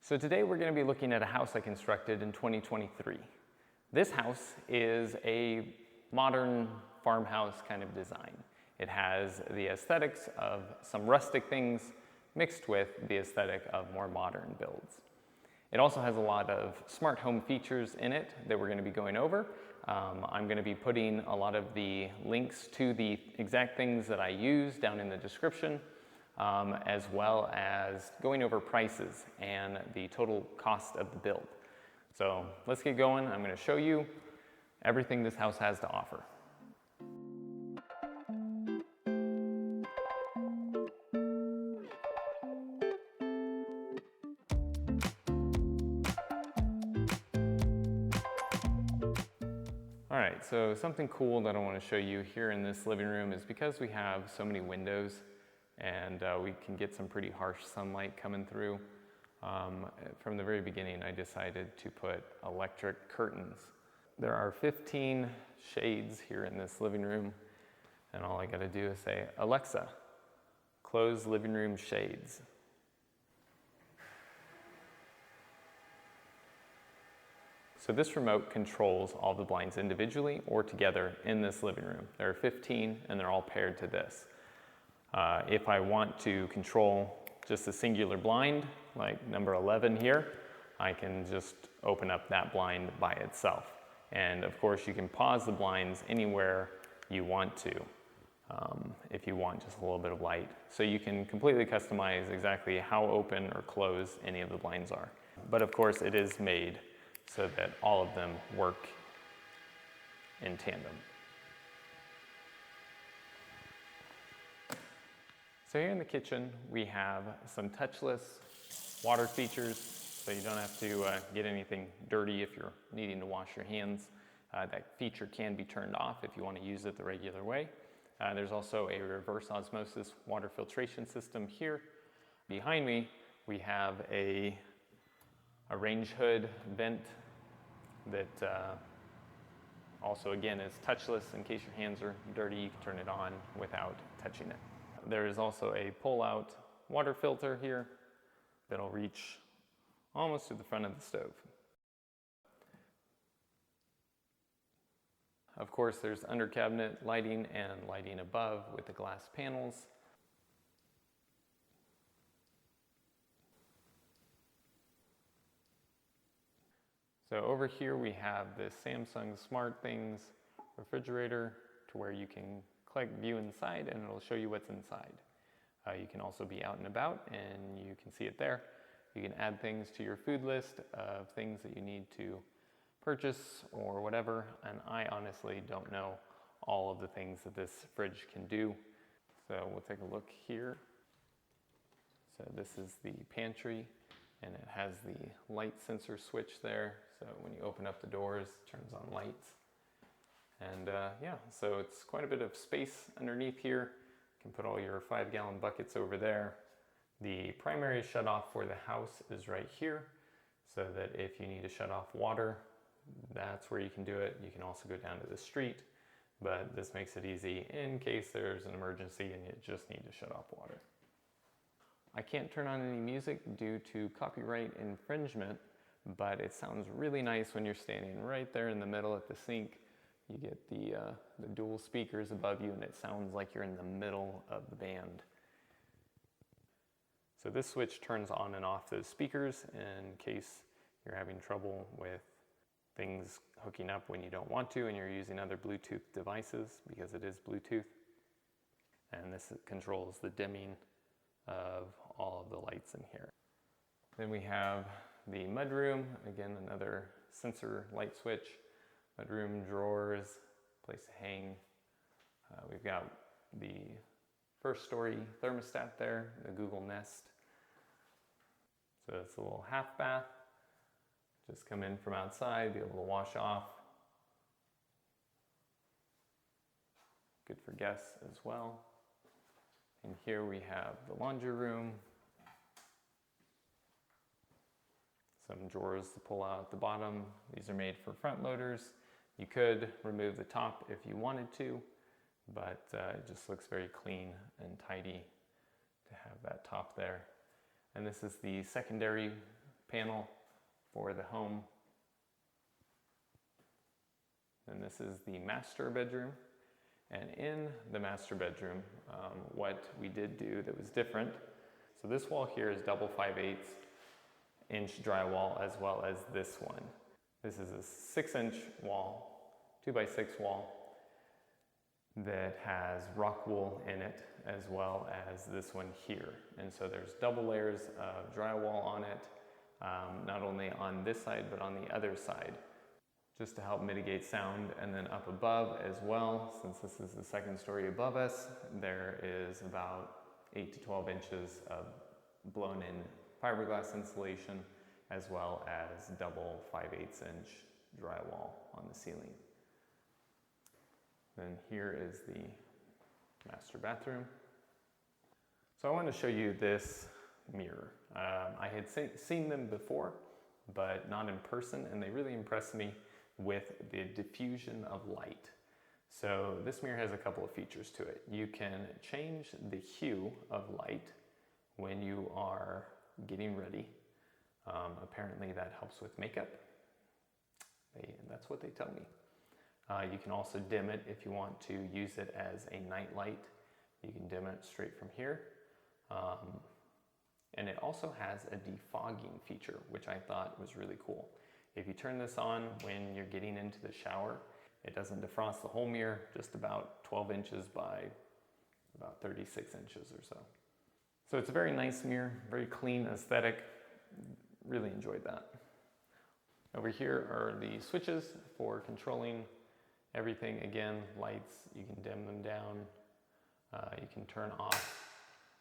So today we're going to be looking at a house I constructed in 2023. This house is a modern farmhouse kind of design. It has the aesthetics of some rustic things mixed with the aesthetic of more modern builds. It also has a lot of smart home features in it that we're going to be going over. I'm going to be putting a lot of the links to the exact things that I use down in the description, as well as going over prices and the total cost of the build. So let's get going. I'm going to show you everything this house has to offer. All right, so something cool that I want to show you here in this living room is because we have so many windows and we can get some pretty harsh sunlight coming through. From the very beginning, I decided to put electric curtains. There are 15 shades here in this living room, and all I got to do is say, Alexa, close living room shades. So this remote controls all the blinds individually or together in this living room. There are 15 and they're all paired to this. If I want to control just a singular blind, like number 11 here, I can just open up that blind by itself. And of course you can pause the blinds anywhere you want to, if you want just a little bit of light. So you can completely customize exactly how open or closed any of the blinds are. But of course it is made so that all of them work in tandem. So here in the kitchen, we have some touchless water features, so you don't have to get anything dirty if you're needing to wash your hands. That feature can be turned off if you want to use it the regular way. There's also a reverse osmosis water filtration system here. Behind me, we have a range hood vent that also again is touchless. In case your hands are dirty, you can turn it on without touching it. There is also a pull-out water filter here that'll reach almost to the front of the stove. Of course, there's under cabinet lighting and lighting above with the glass panels. So over here we have this Samsung SmartThings refrigerator to where you can click view inside and it'll show you what's inside. You can also be out and about and you can see it there. You can add things to your food list of things that you need to purchase or whatever, and I honestly don't know all of the things that this fridge can do. So we'll take a look here. So this is the pantry and it has the light sensor switch there. So when you open up the doors, it turns on lights. And yeah, so it's quite a bit of space underneath here. You can put all your 5-gallon buckets over there. The primary shutoff for the house is right here, so that if you need to shut off water, that's where you can do it. You can also go down to the street, but this makes it easy in case there's an emergency and you just need to shut off water. I can't turn on any music due to copyright infringement, but it sounds really nice when you're standing right there in the middle at the sink. You get the dual speakers above you and it sounds like you're in the middle of the band. So this switch turns on and off those speakers in case you're having trouble with things hooking up when you don't want to and you're using other Bluetooth devices, because it is Bluetooth. And this controls the dimming of all of the lights in here. Then we have the mudroom, again another sensor light switch. Mudroom drawers, place to hang. We've got the first story thermostat there, the Google Nest. So it's a little half bath. Just come in from outside, be able to wash off. Good for guests as well. And here we have the laundry room. Some drawers to pull out at the bottom. These are made for front loaders. You could remove the top if you wanted to, but it just looks very clean and tidy to have that top there. And this is the secondary panel for the home. And this is the master bedroom. And in the master bedroom, what we did do that was different. So this wall here is double 5/8 inch drywall, as well as this one. This is a 6-inch wall, 2x6 wall that has rock wool in it, as well as this one here. And so there's double layers of drywall on it, not only on this side, but on the other side, just to help mitigate sound. And then up above as well, since this is the second story above us, there is about 8 to 12 inches of blown in fiberglass insulation, as well as double 5/8 inch drywall on the ceiling. Then here is the master bathroom. So I want to show you this mirror. I had seen them before, but not in person, and they really impressed me with the diffusion of light. So this mirror has a couple of features to it. You can change the hue of light when you are getting ready. Apparently that helps with makeup. That's what they tell me. You can also dim it if you want to use it as a night light. You can dim it straight from here. And it also has a defogging feature, which I thought was really cool. If you turn this on when you're getting into the shower, it doesn't defrost the whole mirror, just about 12 inches by about 36 inches or so. So it's a very nice mirror, very clean aesthetic. Really enjoyed that. Over here are the switches for controlling everything. Again, lights, you can dim them down. You can turn off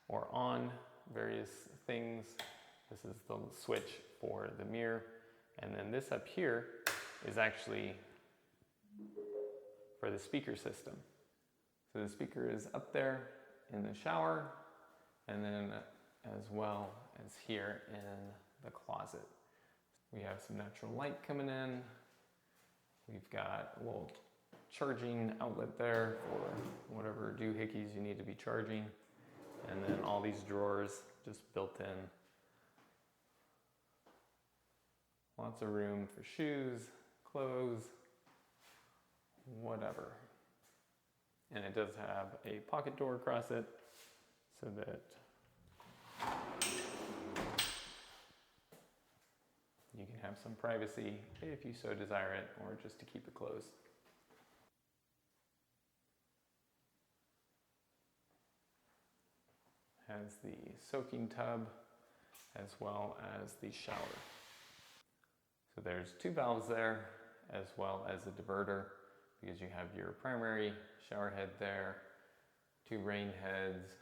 or on various things. This is the switch for the mirror. And then this up here is actually for the speaker system. So the speaker is up there in the shower, and then as well as here in the closet. We have some natural light coming in. We've got a little charging outlet there for whatever doohickeys you need to be charging. And then all these drawers just built in. Lots of room for shoes, clothes, whatever. And it does have a pocket door across it so that you can have some privacy if you so desire it, or just to keep it closed. Has the soaking tub as well as the shower. So there's 2 valves there, as well as a diverter, because you have your primary shower head there, 2 rain heads,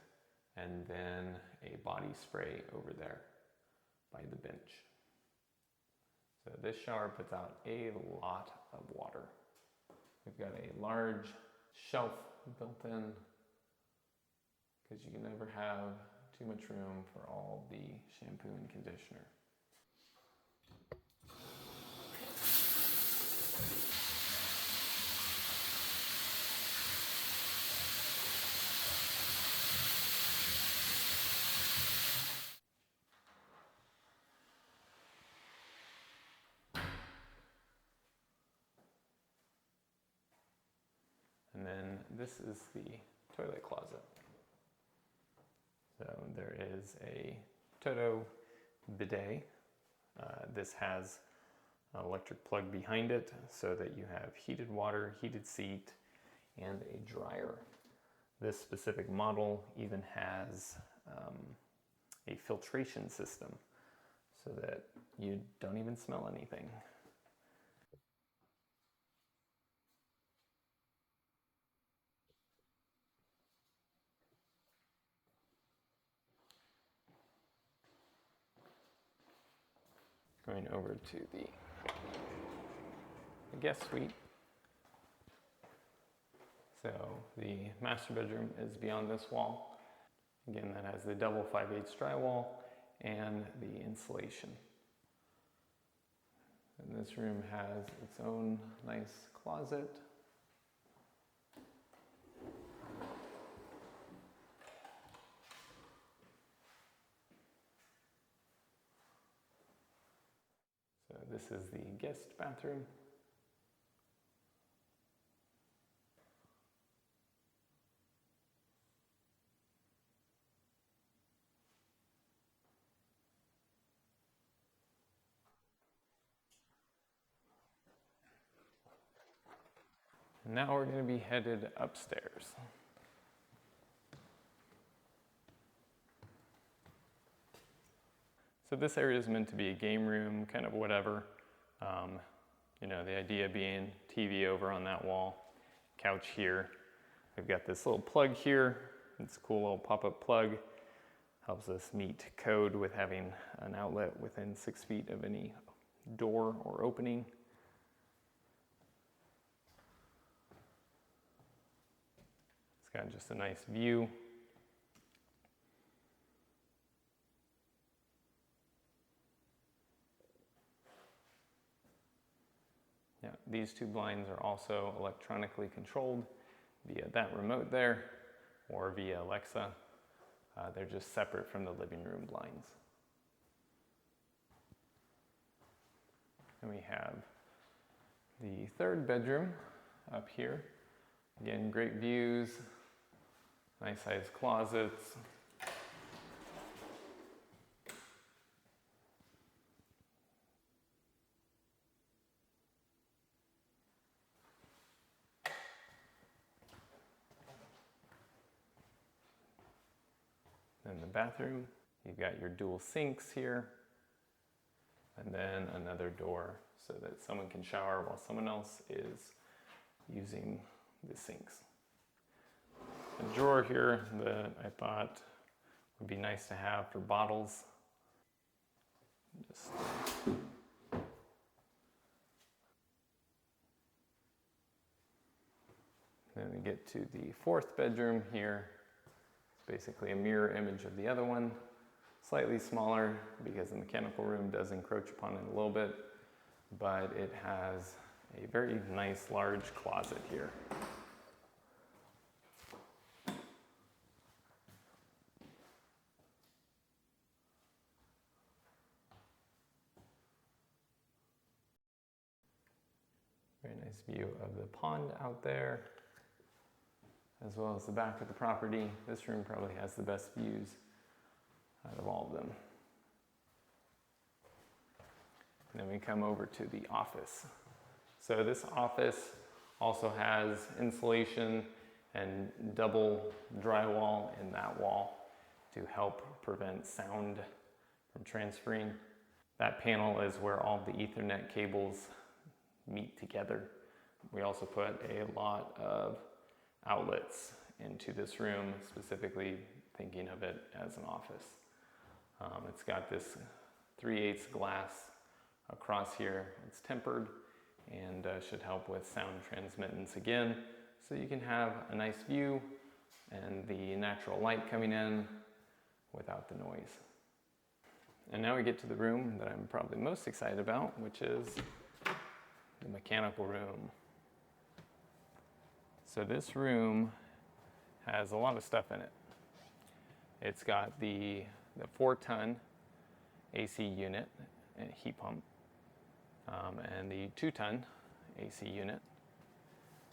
and then a body spray over there by the bench. So this shower puts out a lot of water. We've got a large shelf built in, because you can never have too much room for all the shampoo and conditioner. And then this is the toilet closet. So there is a Toto bidet. This has an electric plug behind it so that you have heated water, heated seat, and a dryer. This specific model even has a filtration system so that you don't even smell anything. Going over to the guest suite. So the master bedroom is beyond this wall. Again, that has the double 5/8 drywall and the insulation. And this room has its own nice closet. this is the guest bathroom. And now we're going to be headed upstairs. So this area is meant to be a game room, kind of whatever. You know, the idea being TV over on that wall, couch here. We've got this little plug here. It's a cool little pop-up plug. Helps us meet code with having an outlet within 6 feet of any door or opening. It's got just a nice view. Yeah, these two blinds are also electronically controlled via that remote there or via Alexa. They're just separate from the living room blinds. And we have the third bedroom up here. Again, great views, nice sized closets. In the bathroom, you've got your dual sinks here, and then another door so that someone can shower while someone else is using the sinks. A drawer here that I thought would be nice to have for bottles. Then we get to the fourth bedroom here. Basically a mirror image of the other one, slightly smaller because the mechanical room does encroach upon it a little bit, but it has a very nice large closet here. Very nice view of the pond out there, as well as the back of the property. This room probably has the best views out of all of them. And then we come over to the office. So this office also has insulation and double drywall in that wall to help prevent sound from transferring. That panel is where all the Ethernet cables meet together. We also put a lot of outlets into this room, specifically thinking of it as an office. It's got this 3/8 glass across here. It's tempered and should help with sound transmittance again, so you can have a nice view and the natural light coming in without the noise. And now we get to the room that I'm probably most excited about, which is the mechanical room. So this room has a lot of stuff in it. It's got the 4-ton AC unit and heat pump, and the 2-ton AC unit.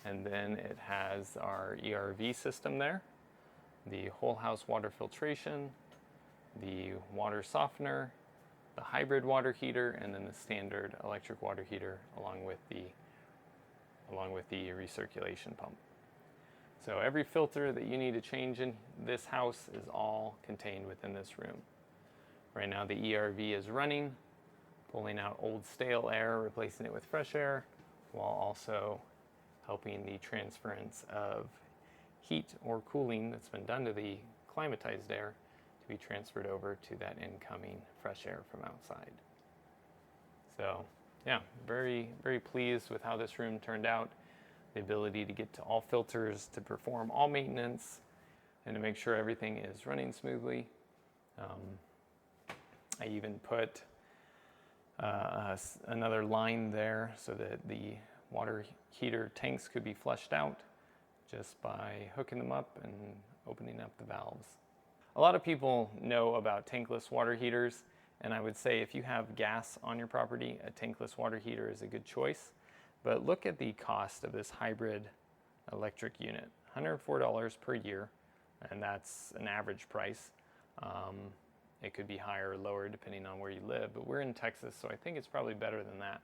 And then it has our ERV system there, the whole house water filtration, the water softener, the hybrid water heater, and then the standard electric water heater along with the recirculation pump. So every filter that you need to change in this house is all contained within this room. Right now the ERV is running, pulling out old stale air, replacing it with fresh air, while also helping the transference of heat or cooling that's been done to the climatized air to be transferred over to that incoming fresh air from outside. So yeah, very, very pleased with how this room turned out. The ability to get to all filters, to perform all maintenance, and to make sure everything is running smoothly. I even put another line there so that the water heater tanks could be flushed out just by hooking them up and opening up the valves. A lot of people know about tankless water heaters And I would say if you have gas on your property, a tankless water heater is a good choice. But look at the cost of this hybrid electric unit, $104 per year, and that's an average price. It could be higher or lower depending on where you live, but we're in Texas, so I think it's probably better than that.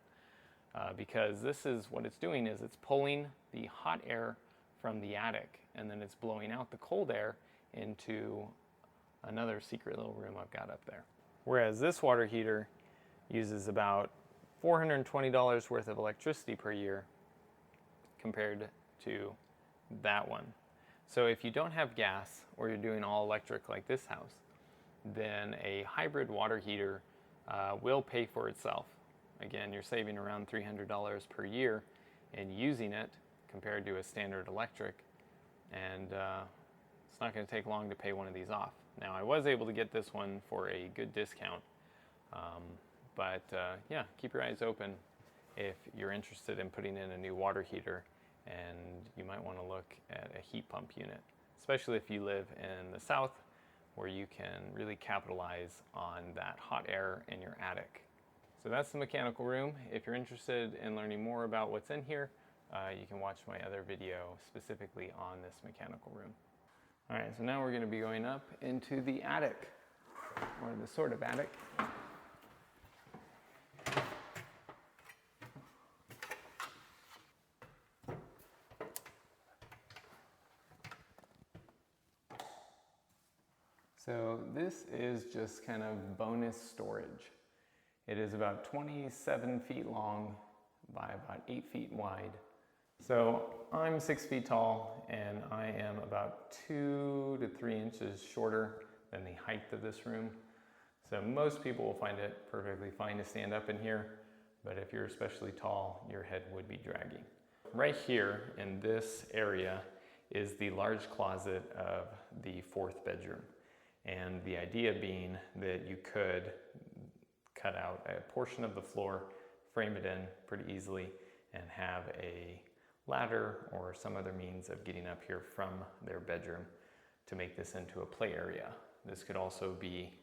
Because this is what it's doing is it's pulling the hot air from the attic and then it's blowing out the cold air into another secret little room I've got up there. Whereas this water heater uses about $420 worth of electricity per year compared to that one. So if you don't have gas or you're doing all electric like this house, then a hybrid water heater will pay for itself. Again, you're saving around $300 per year in using it compared to a standard electric, and it's not going to take long to pay one of these off. Now, I was able to get this one for a good discount, but yeah, keep your eyes open if you're interested in putting in a new water heater, and you might want to look at a heat pump unit, especially if you live in the South, where you can really capitalize on that hot air in your attic. So that's the mechanical room. If you're interested in learning more about what's in here, you can watch my other video specifically on this mechanical room. All right, so now we're going to be going up into the attic, or the sort of attic. So this is just kind of bonus storage. It is about 27 feet long by about 8 feet wide. So I'm 6 feet tall and I am about 2 to 3 inches shorter than the height of this room. So most people will find it perfectly fine to stand up in here, but if you're especially tall, your head would be dragging. Right here in this area is the large closet of the 4th bedroom. And the idea being that you could cut out a portion of the floor, frame it in pretty easily, and have a ladder or some other means of getting up here from their bedroom to make this into a play area. This could also be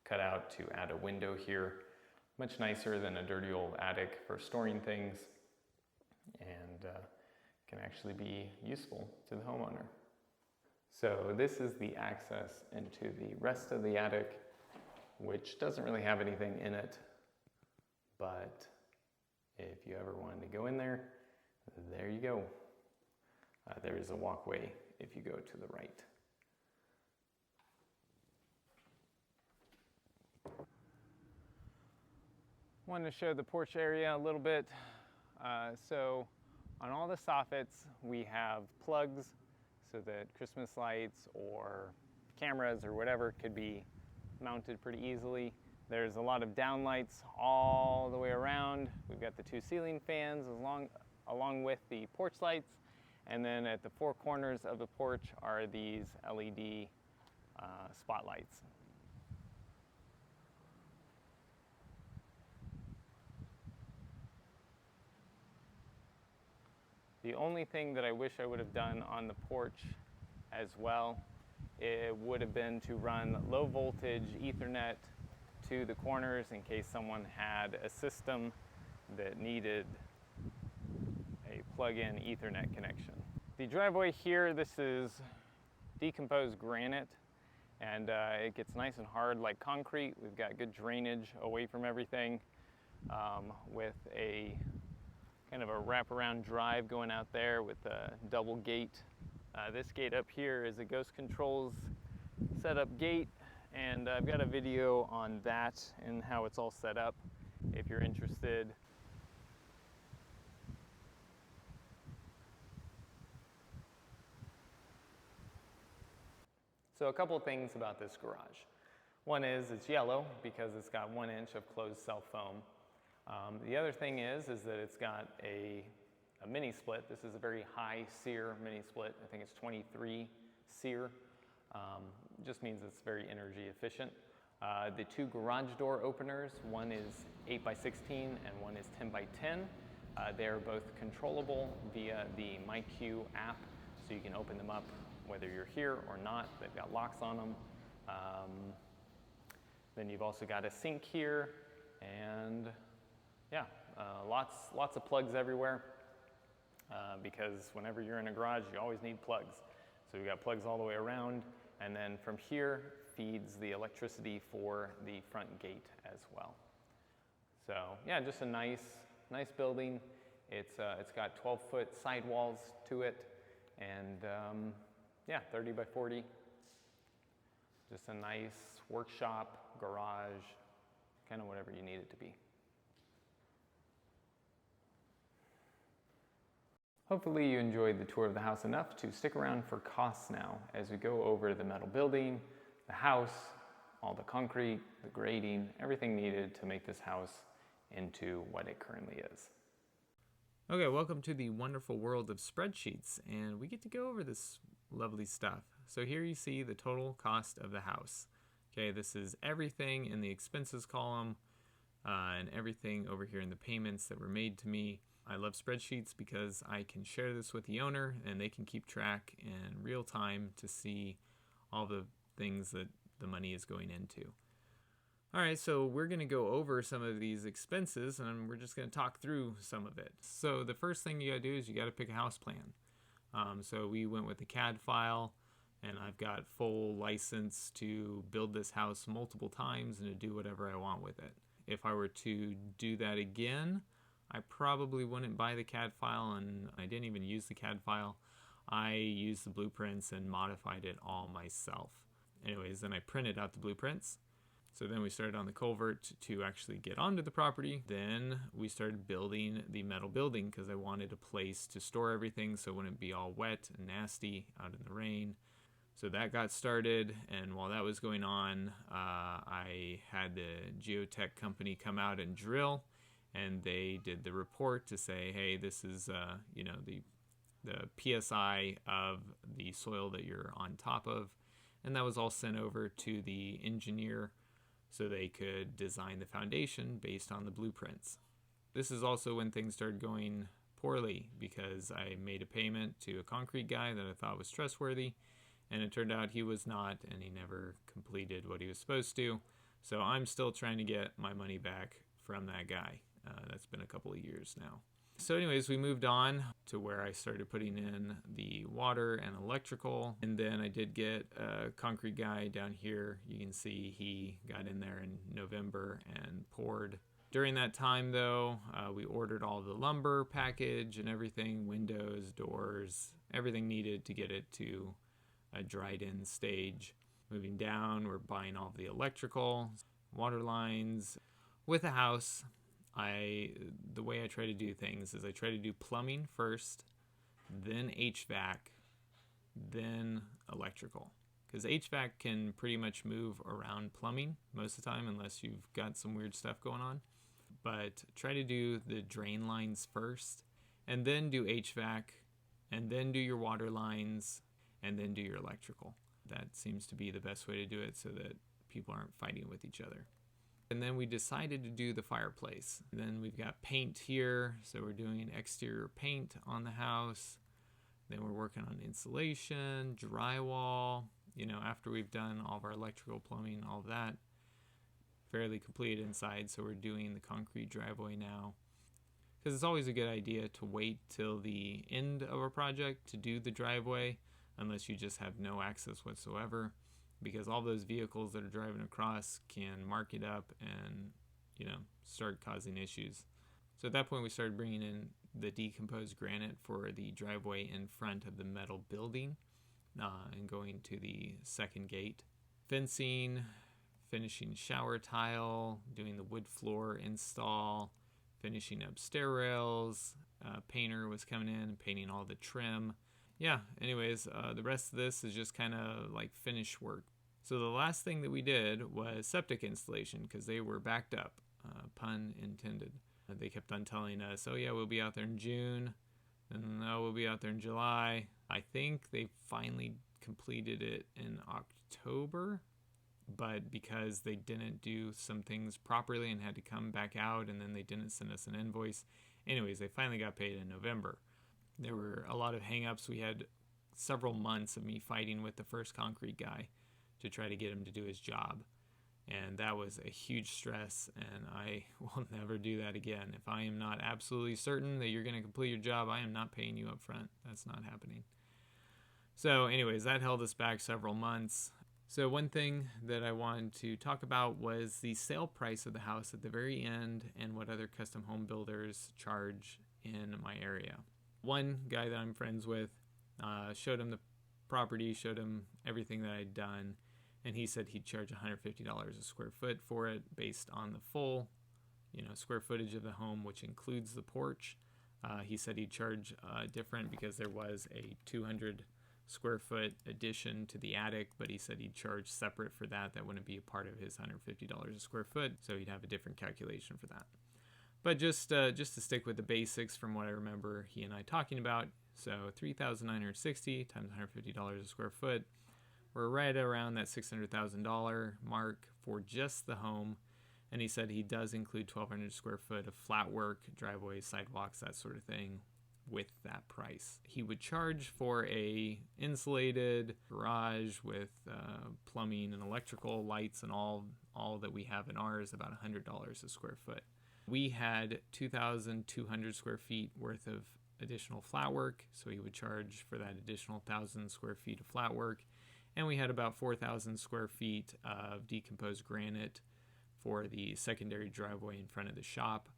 cut out to add a window here, much nicer than a dirty old attic for storing things, and can actually be useful to the homeowner. So this is the access into the rest of the attic, which doesn't really have anything in it, but if you ever wanted to go in there, there you go. There is a walkway if you go to the right. Wanted to show the porch area a little bit. So on all the soffits, we have plugs so that Christmas lights or cameras or whatever could be mounted pretty easily. There's a lot of downlights all the way around. We've got the 2 ceiling fans along with the porch lights, and then at the 4 corners of the porch are these LED spotlights. The only thing that I wish I would have done on the porch as well, it would have been to run low voltage Ethernet to the corners in case someone had a system that needed a plug-in Ethernet connection. The driveway here, this is decomposed granite, and it gets nice and hard like concrete. We've got good drainage away from everything, with a kind of a wraparound drive going out there with a double gate. This gate up here is a Ghost Controls setup gate, and I've got a video on that and how it's all set up if you're interested. So a couple of things about this garage. One is it's yellow because it's got 1 inch of closed cell foam. The other thing is that it's got a mini split. This is a very high SEER mini split. I think it's 23 SEER. Just means it's very energy efficient. The 2 garage door openers, one is 8 by 16 and one is 10 by 10. They're both controllable via the MyQ app, so you can open them up whether you're here or not. They've got locks on them. Then you've also got a sink here, and yeah, lots of plugs everywhere, because whenever you're in a garage, you always need plugs. So we've got plugs all the way around, and then from here feeds the electricity for the front gate as well. So yeah, just a nice building. It's got 12-foot sidewalls to it, and yeah, 30 by 40. Just a nice workshop, garage, kind of whatever you need it to be. Hopefully you enjoyed the tour of the house enough to stick around for costs now as we go over the metal building, the house, all the concrete, the grading, everything needed to make this house into what it currently is. Okay, welcome to the wonderful world of spreadsheets, and we get to go over this lovely stuff. So here you see the total cost of the house. Okay, this is everything in the expenses column and everything over here in the payments that were made to me. I love spreadsheets because I can share this with the owner and they can keep track in real time to see all the things that the money is going into. All right, so we're going to go over some of these expenses and we're just going to talk through some of it. So the first thing you got to do is you got to pick a house plan. So we went with the CAD file, and I've got full license to build this house multiple times and to do whatever I want with it. If I were to do that again, I probably wouldn't buy the CAD file, and I didn't even use the CAD file. I used the blueprints and modified it all myself. Anyways, then I printed out the blueprints. So then we started on the culvert to actually get onto the property. Then we started building the metal building because I wanted a place to store everything so it wouldn't be all wet and nasty out in the rain. So that got started, and while that was going on, I had the geotech company come out and drill, and they did the report to say, hey, this is the PSI of the soil that you're on top of, and that was all sent over to the engineer so they could design the foundation based on the blueprints. This is also when things started going poorly because I made a payment to a concrete guy that I thought was trustworthy, and it turned out he was not, and he never completed what he was supposed to. So I'm still trying to get my money back from that guy. That's been a couple of years now. So anyways, we moved on to where I started putting in the water and electrical, and then I did get a concrete guy down here. You can see he got in there in November and poured. During that time though, we ordered all the lumber package and everything, windows, doors, everything needed to get it to a dried in stage. Moving down, we're buying all the electrical, water lines. With a house, the way I try to do things is I try to do plumbing first, then HVAC, then electrical. Because HVAC can pretty much move around plumbing most of the time unless you've got some weird stuff going on. But try to do the drain lines first, and then do HVAC, and then do your water lines, and then do your electrical. That seems to be the best way to do it so that people aren't fighting with each other. And then we decided to do the fireplace. And then we've got paint here, so we're doing exterior paint on the house. Then we're working on insulation, drywall. After we've done all of our electrical, plumbing, all of that, fairly completed inside, so we're doing the concrete driveway now. Because it's always a good idea to wait till the end of a project to do the driveway, unless you just have no access whatsoever, because all those vehicles that are driving across can mark it up and start causing issues. So at that point we started bringing in the decomposed granite for the driveway in front of the metal building and going to the second gate. Fencing, finishing shower tile, doing the wood floor install, finishing up stair rails. Painter was coming in and painting all the trim. Yeah, anyways, the rest of this is just kind of like finish work. So the last thing that we did was septic installation because they were backed up, pun intended. They kept on telling us, oh yeah, we'll be out there in June, and no, we'll be out there in July. I think they finally completed it in October, but because they didn't do some things properly and had to come back out, and then they didn't send us an invoice. Anyways, they finally got paid in November. There were a lot of hang-ups. We had several months of me fighting with the first concrete guy to try to get him to do his job. And that was a huge stress, and I will never do that again. If I am not absolutely certain that you're going to complete your job, I am not paying you up front. That's not happening. So anyways, that held us back several months. So one thing that I wanted to talk about was the sale price of the house at the very end and what other custom home builders charge in my area. One guy that I'm friends with showed him the property, showed him everything that I'd done, and he said he'd charge $150 a square foot for it based on the full, square footage of the home, which includes the porch. He said he'd charge different because there was a 200 square foot addition to the attic, but he said he'd charge separate for that. That wouldn't be a part of his $150 a square foot, so he'd have a different calculation for that. But just to stick with the basics from what I remember he and I talking about, so $3,960 times $150 a square foot, we're right around that $600,000 mark for just the home. And he said he does include 1,200 square foot of flat work, driveways, sidewalks, that sort of thing with that price. He would charge for a insulated garage with plumbing and electrical lights and all that we have in ours, about $100 a square foot. We had 2,200 square feet worth of additional flat work, so he would charge for that additional 1,000 square feet of flat work. And we had about 4,000 square feet of decomposed granite for the secondary driveway in front of the shop.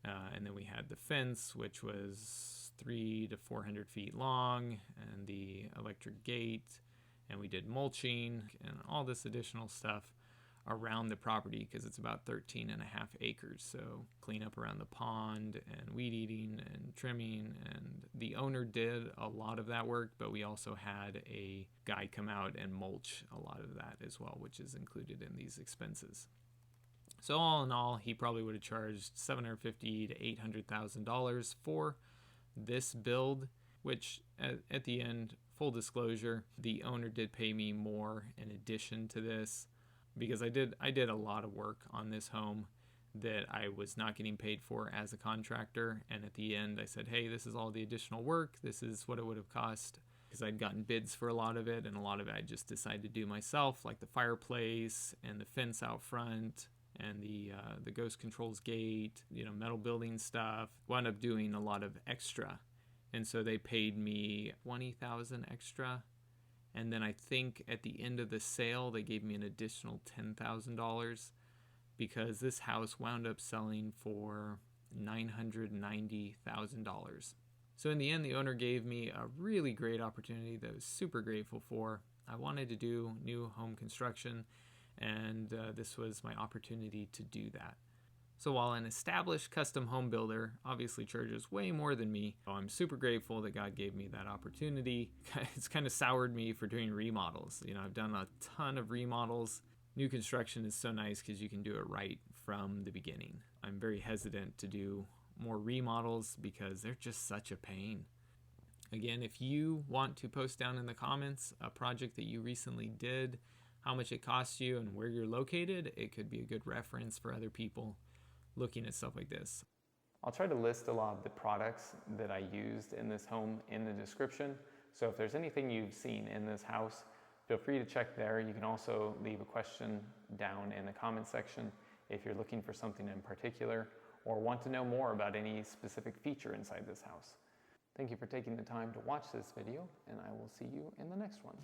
And then we had the fence, which was 300 to 400 feet long, and the electric gate. And we did mulching and all this additional stuff around the property because it's about 13 and a half acres. So clean up around the pond and weed eating and trimming. And the owner did a lot of that work, but we also had a guy come out and mulch a lot of that as well, which is included in these expenses. So all in all, he probably would have charged $750,000 to $800,000 for this build, which at the end, full disclosure, the owner did pay me more in addition to this, because I did a lot of work on this home that I was not getting paid for as a contractor. And at the end, I said, hey, this is all the additional work. This is what it would have cost, because I'd gotten bids for a lot of it, and a lot of it I just decided to do myself, like the fireplace and the fence out front and the ghost controls gate, metal building stuff. Wound up doing a lot of extra. And so they paid me $20,000 extra. And then I think at the end of the sale, they gave me an additional $10,000 because this house wound up selling for $990,000. So in the end, the owner gave me a really great opportunity that I was super grateful for. I wanted to do new home construction, and this was my opportunity to do that. So while an established custom home builder obviously charges way more than me, I'm super grateful that God gave me that opportunity. It's kind of soured me for doing remodels. I've done a ton of remodels. New construction is so nice because you can do it right from the beginning. I'm very hesitant to do more remodels because they're just such a pain. Again, if you want to post down in the comments a project that you recently did, how much it cost you, and where you're located, it could be a good reference for other people looking at stuff like this. I'll try to list a lot of the products that I used in this home in the description. So if there's anything you've seen in this house, feel free to check there. You can also leave a question down in the comment section if you're looking for something in particular or want to know more about any specific feature inside this house. Thank you for taking the time to watch this video, and I will see you in the next one.